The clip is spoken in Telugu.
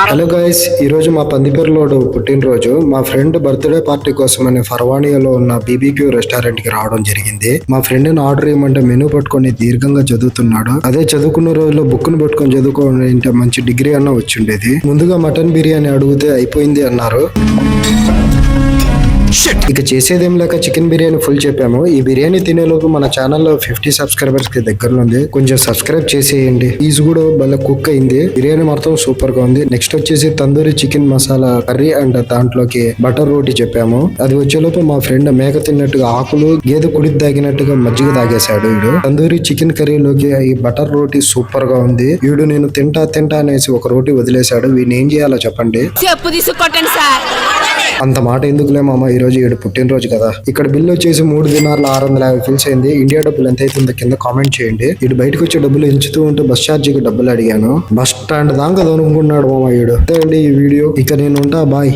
హలో గైస్, ఈ రోజు మా పందిపేరులోడు పుట్టినరోజు. మా ఫ్రెండ్ బర్త్డే పార్టీ కోసమని ఫర్వానియాలో ఉన్న బీబీక్యూ రెస్టారెంట్ కి రావడం జరిగింది. మా ఫ్రెండ్ ని ఆర్డర్ ఇవ్వమంటే మెనూ పట్టుకొని దీర్ఘంగా చదువుతున్నాడు. అదే చదువుకున్న రోజుల్లో బుక్ ను పట్టుకొని చదువుకోవాలంటే మంచి డిగ్రీ అన్న వచ్చిండేది. ముందుగా మటన్ బిర్యానీ అడిగితే అయిపోయింది అన్నారు. ఇక చేసేదేం లేక చికెన్ బిర్యానీ ఫుల్ చెప్పాము. ఈ బిర్యానీ తినేలోపు మన ఛానల్లో 50 సబ్స్క్రైబర్స్ కి దగ్గరలో ఉంది. కొంచెం సబ్స్క్రైబ్ చేసేయండి. ఈజ్ కూడా భలే కుక్ అయింది. బిర్యానీ మాత్రం సూపర్ గా ఉంది. నెక్స్ట్ వచ్చేసి tandoori chicken masala curry and దాంట్లోకి బటర్ రోటీ చెప్పాము. అది వచ్చేలోపు మా ఫ్రెండ్ మేక తిన్నట్టుగా ఆకులు గేదె కుడి తాగినట్టుగా మజ్జిగ తాగేశాడు. వీడు తందూరి చికెన్ కర్రీలోకి ఈ బటర్ రోటీ సూపర్ గా ఉంది. వీడు నేను తింటా అనేసి ఒక రోటీ వదిలేశాడు. వీడిని ఏం చేయాలో చెప్పండి. చెప్పు తీసుకొట్టండి సార్. అంత మాట ఎందుకులే మామ, ఈ రోజు 7 పుట్టినరోజు కదా. ఇక్కడ బిల్ వచ్చేసి 3 దినార్లు 650 ఫిల్స్ అయింది. ఇండియా డబ్బులు ఎంత అవుతుందో కింద కామెంట్ చేయండి. ఇటు బయటకు వచ్చే డబ్బులు ఎంచుతూ ఉంటే బస్ ఛార్జీకి డబ్బులు అడిగాను. బస్ స్టాండ్ దాకా అనుకున్నాడు మామ వీడు. అంతే అండి ఈ వీడియో. ఇక నేను ఉంటా, బాయ్.